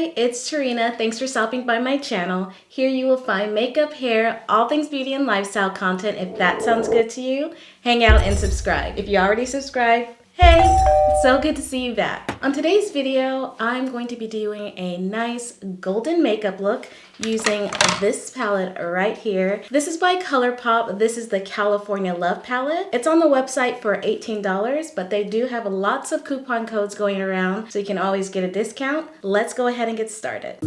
Hi, it's Terreana. Thanks for stopping by my channel. Here you will find makeup, hair, all things beauty and lifestyle content. If that sounds good to you, hang out and subscribe. If you already subscribed, hey, it's so good to see you back. On today's video, I'm going to be doing a nice golden makeup look using this palette right here. This is by Colourpop. This is the California Love palette. It's on the website for $18, but they do have lots of coupon codes going around, so you can always get a discount. Let's go ahead and get started.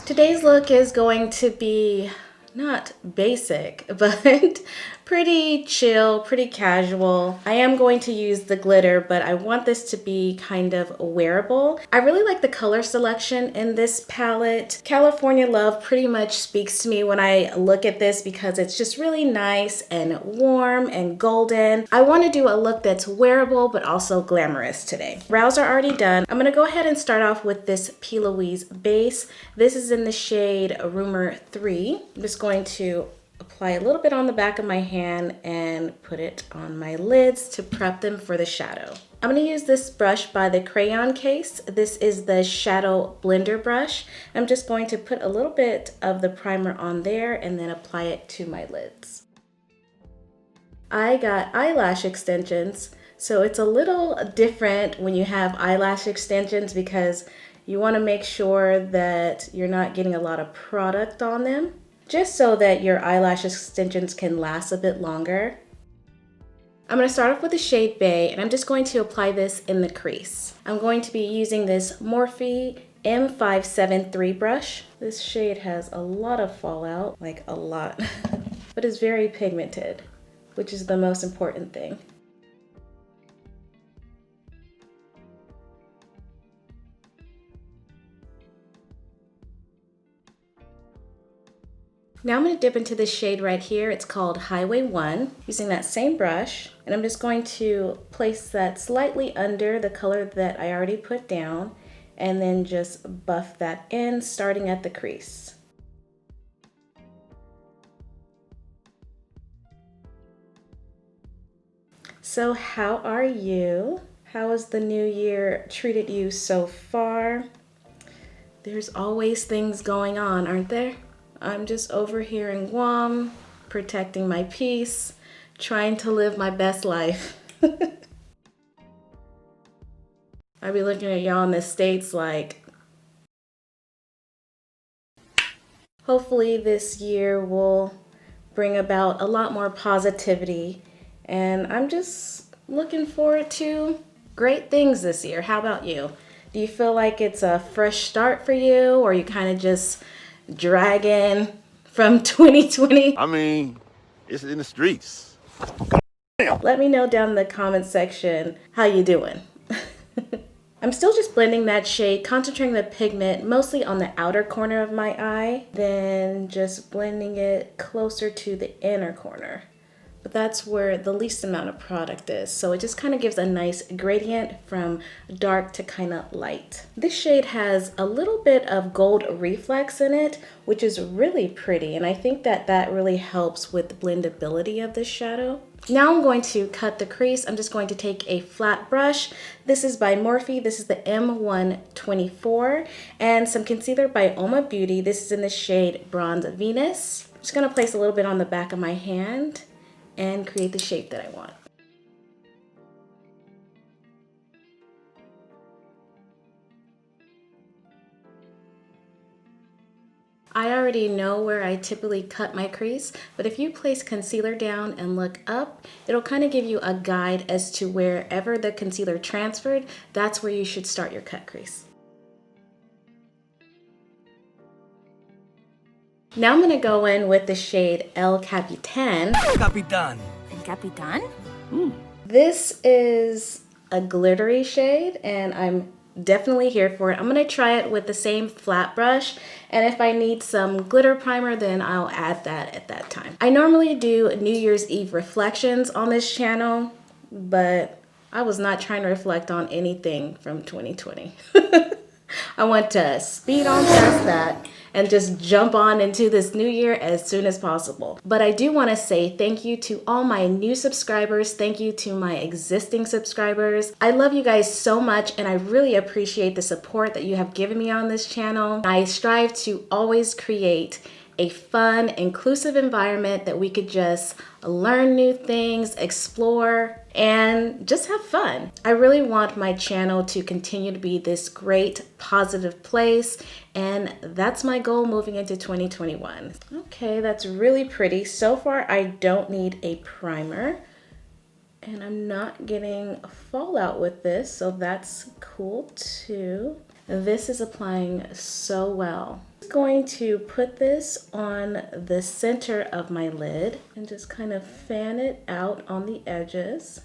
Today's look is going to be not basic, but pretty chill, pretty casual. I am going to use the glitter, but I want this to be kind of wearable. I really like the color selection in this palette. California Love pretty much speaks to me when I look at this because it's just really nice and warm and golden. I want to do a look that's wearable but also glamorous today. Brows are already done. I'm gonna go ahead and start off with this P. Louise base. This is in the shade Rumor 3. I'm just going to apply a little bit on the back of my hand and put it on my lids to prep them for the shadow. I'm going to use this brush by the Crayon Case. This is the Shadow Blender brush. I'm just going to put a little bit of the primer on there and then apply it to my lids. I got eyelash extensions, so it's a little different when you have eyelash extensions because you want to make sure that you're not getting a lot of product on them, just so that your eyelash extensions can last a bit longer. I'm going to start off with the shade Bay, and I'm just going to apply this in the crease. I'm going to be using this Morphe M573 brush. This shade has a lot of fallout, like a lot, but it's very pigmented, which is the most important thing. Now I'm going to dip into this shade right here. It's called Highway 1, using that same brush. And I'm just going to place that slightly under the color that I already put down, and then just buff that in, starting at the crease. So how are you? How has the new year treated you so far? There's always things going on, aren't there? I'm just over here in Guam, protecting my peace, trying to live my best life. I be looking at y'all in the States like, hopefully this year will bring about a lot more positivity, and I'm just looking forward to great things this year. How about you? Do you feel like it's a fresh start for you, or you kind of just dragging from 2020? I mean, it's in the streets. Let me know down in the comment section how you doing. I'm still just blending that shade, concentrating the pigment mostly on the outer corner of my eye, then just blending it closer to the inner corner. But that's where the least amount of product is. So it just kind of gives a nice gradient from dark to kind of light. This shade has a little bit of gold reflex in it, which is really pretty. And I think that that really helps with the blendability of this shadow. Now I'm going to cut the crease. I'm just going to take a flat brush. This is by Morphe. This is the M124, and some concealer by Oma Beauty. This is in the shade Bronze Venus. I'm just going to place a little bit on the back of my hand and create the shape that I want. I already know where I typically cut my crease, but if you place concealer down and look up, it'll kind of give you a guide as to wherever the concealer transferred, that's where you should start your cut crease. Now I'm going to go in with the shade El Capitan. Capitan. El Capitan? This is a glittery shade, and I'm definitely here for it. I'm going to try it with the same flat brush, and if I need some glitter primer, then I'll add that at that time. I normally do New Year's Eve reflections on this channel, but I was not trying to reflect on anything from 2020. I want to speed on past that and just jump on into this new year as soon as possible. But I do want to say thank you to all my new subscribers. Thank you to my existing subscribers. I love you guys so much, and I really appreciate the support that you have given me on this channel. I strive to always create a fun, inclusive environment that we could just learn new things, explore, and just have fun. I really want my channel to continue to be this great, positive place, and that's my goal moving into 2021. Okay, that's really pretty. So far, I don't need a primer, and I'm not getting fallout with this, so that's cool too. This is applying so well. I'm going to put this on the center of my lid and just kind of fan it out on the edges.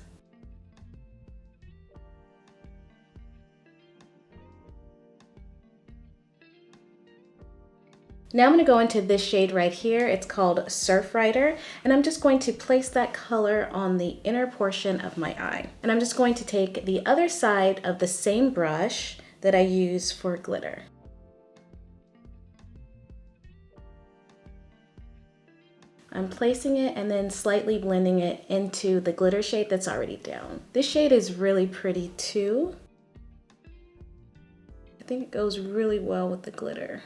Now I'm going to go into this shade right here. It's called Surfrider, and I'm just going to place that color on the inner portion of my eye. And I'm just going to take the other side of the same brush that I use for glitter. I'm placing it and then slightly blending it into the glitter shade that's already down. This shade is really pretty too. I think it goes really well with the glitter.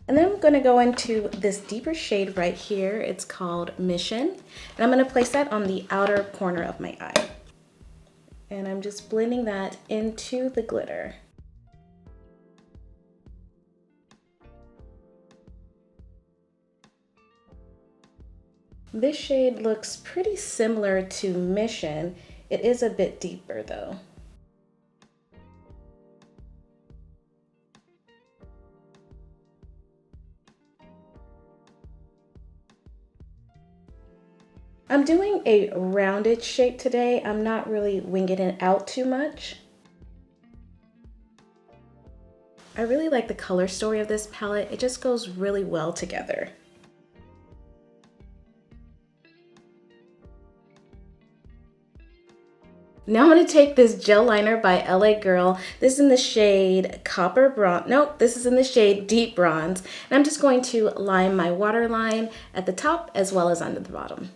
And then I'm going to go into this deeper shade right here. It's called Mission. And I'm going to place that on the outer corner of my eye. And I'm just blending that into the glitter. This shade looks pretty similar to Mission. It is a bit deeper though. I'm doing a rounded shape today. I'm not really winging it out too much. I really like the color story of this palette. It just goes really well together. Now I'm going to take this gel liner by LA Girl. This is in the shade Copper Bronze. Nope, this is in the shade Deep Bronze. And I'm just going to line my waterline at the top as well as under the bottom.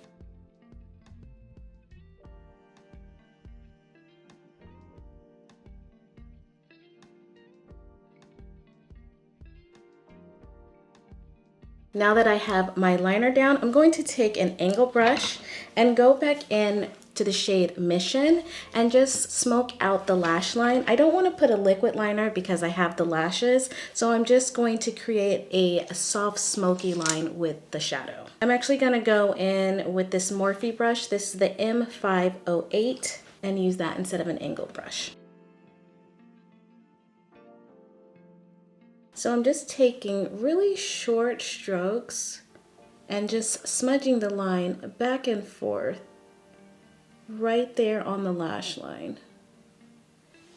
Now that I have my liner down, I'm going to take an angle brush and go back in to the shade Mission and just smoke out the lash line. I don't want to put a liquid liner because I have the lashes, so I'm just going to create a soft smoky line with the shadow. I'm actually going to go in with this Morphe brush. This is the M508 and use that instead of an angle brush. So I'm just taking really short strokes and just smudging the line back and forth right there on the lash line,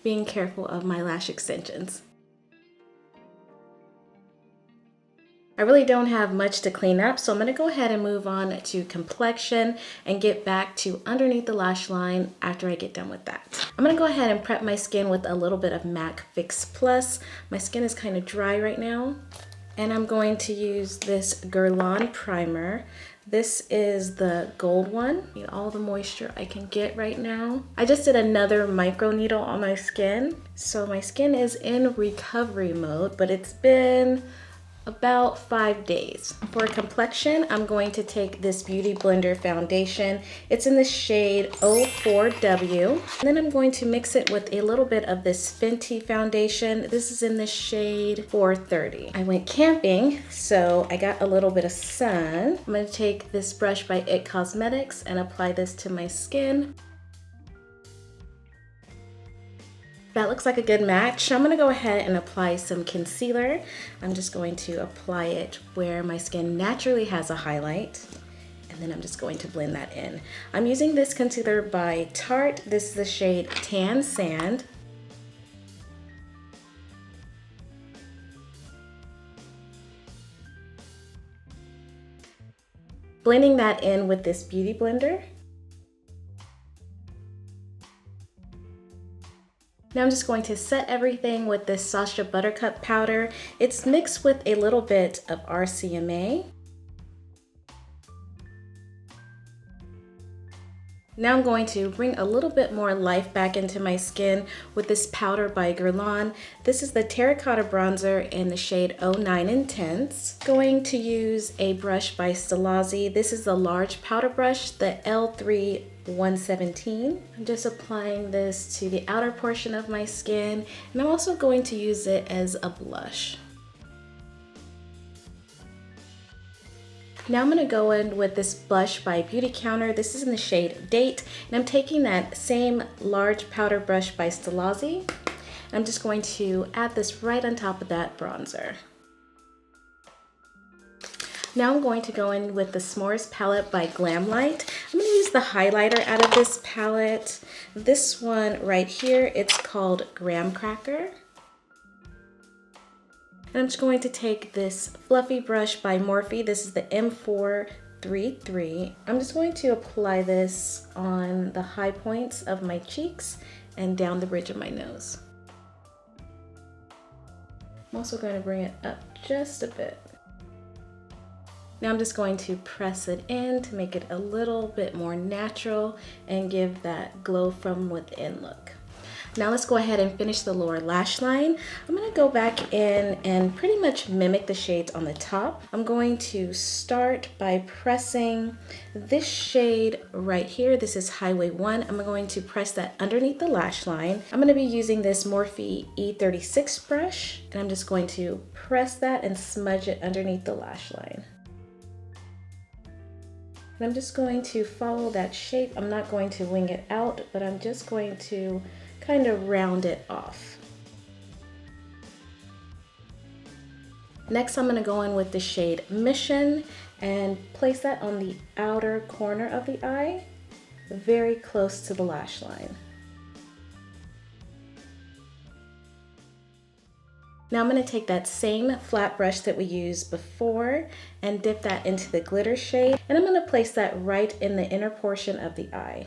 being careful of my lash extensions. I really don't have much to clean up, so I'm going to go ahead and move on to complexion and get back to underneath the lash line after I get done with that. I'm going to go ahead and prep my skin with a little bit of MAC Fix Plus. My skin is kind of dry right now, and I'm going to use this Guerlain primer. This is the gold one. Need all the moisture I can get right now. I just did another micro needle on my skin, so my skin is in recovery mode, but it's been about 5 days. For complexion, I'm going to take this Beauty Blender foundation. It's in the shade 04W. And then I'm going to mix it with a little bit of this Fenty foundation. This is in the shade 430. I went camping, so I got a little bit of sun. I'm going to take this brush by IT Cosmetics and apply this to my skin. That looks like a good match. I'm gonna go ahead and apply some concealer. I'm just going to apply it where my skin naturally has a highlight. And then I'm just going to blend that in. I'm using this concealer by Tarte. This is the shade Tan Sand. Blending that in with this Beauty Blender. Now I'm just going to set everything with this Sasha Buttercup powder. It's mixed with a little bit of RCMA. Now I'm going to bring a little bit more life back into my skin with this powder by Guerlain. This is the Terracotta Bronzer in the shade 09 Intense. Going to use a brush by Stilazzi. This is the large powder brush, the L3 117. I'm just applying this to the outer portion of my skin, and I'm also going to use it as a blush. Now I'm going to go in with this blush by Beauty Counter. This is in the shade Date, and I'm taking that same large powder brush by Stilazzi, and I'm just going to add this right on top of that bronzer. Now I'm going to go in with the S'mores palette by GlamLite. I'm going to use the highlighter out of this palette. This one right here, it's called Graham Cracker. And I'm just going to take this fluffy brush by Morphe. This is the M433. I'm just going to apply this on the high points of my cheeks and down the bridge of my nose. I'm also going to bring it up just a bit. Now I'm just going to press it in to make it a little bit more natural and give that glow from within look. Now let's go ahead and finish the lower lash line. I'm going to go back in and pretty much mimic the shades on the top. I'm going to start by pressing this shade right here. This is Highway 1. I'm going to press that underneath the lash line. I'm going to be using this Morphe E36 brush, and I'm just going to press that and smudge it underneath the lash line. And I'm just going to follow that shape. I'm not going to wing it out, but I'm just going to kind of round it off. Next, I'm going to go in with the shade Mission and place that on the outer corner of the eye, very close to the lash line. Now I'm going to take that same flat brush that we used before and dip that into the glitter shade, and I'm going to place that right in the inner portion of the eye.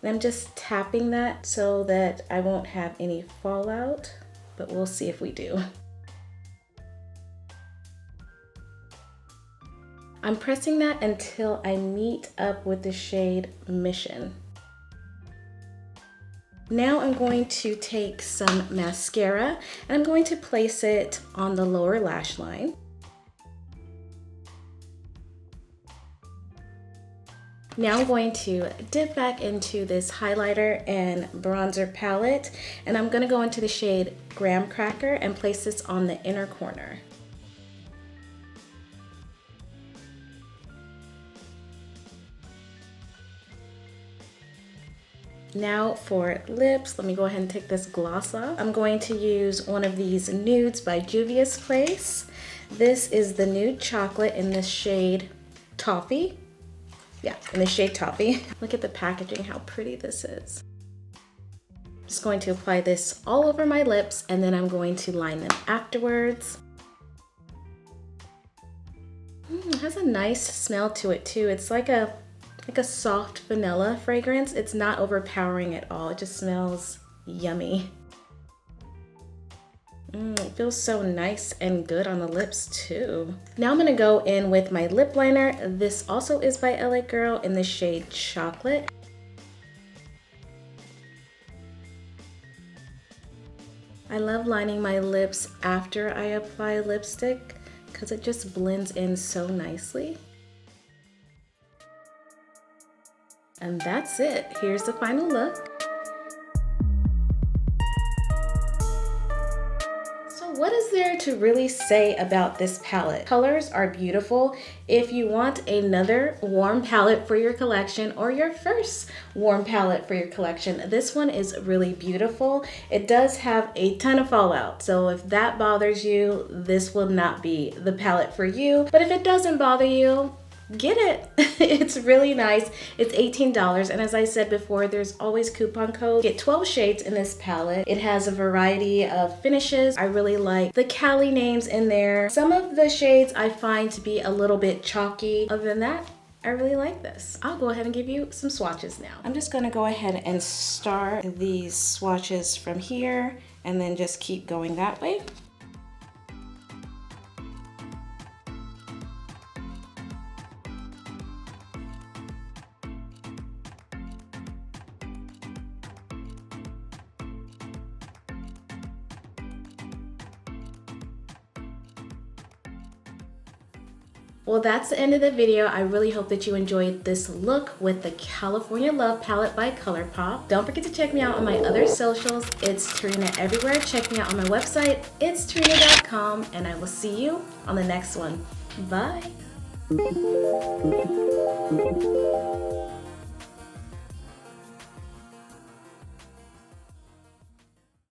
And I'm just tapping that so that I won't have any fallout, but we'll see if we do. I'm pressing that until I meet up with the shade Mission. Now I'm going to take some mascara and I'm going to place it on the lower lash line. Now I'm going to dip back into this highlighter and bronzer palette, and I'm going to go into the shade Graham Cracker and place this on the inner corner. Now for lips, let me go ahead and take this gloss off. I'm going to use one of these nudes by Juvia's Place. This is the nude chocolate in the shade Toffee. Yeah, in the shade Toffee. Look at the packaging, how pretty this is. I'm just going to apply this all over my lips, and then I'm going to line them afterwards. It has a nice smell to it too. It's like a soft vanilla fragrance. It's not overpowering at all. It just smells yummy. It feels so nice and good on the lips too. Now I'm gonna go in with my lip liner. This also is by LA Girl in the shade Chocolate. I love lining my lips after I apply lipstick because it just blends in so nicely. And that's it. Here's the final look. What is there to really say about this palette? Colors are beautiful. If you want another warm palette for your collection or your first warm palette for your collection, this one is really beautiful. It does have a ton of fallout, so if that bothers you, this will not be the palette for you. But if it doesn't bother you, get it. It's really nice. It's $18, and as I said before, there's always coupon code. Get 12 shades in this palette. It has a variety of finishes. I really like the Cali names in there. Some of the shades I find to be a little bit chalky. Other than that, I really like this. I'll go ahead and give you some swatches now. I'm just gonna go ahead and start these swatches from here and then just keep going that way. Well, that's the end of the video. I really hope that you enjoyed this look with the California Love palette by Colourpop. Don't forget to check me out on my other socials. It's Terreana everywhere. Check me out on my website. It's terreana.com, and I will see you on the next one. Bye.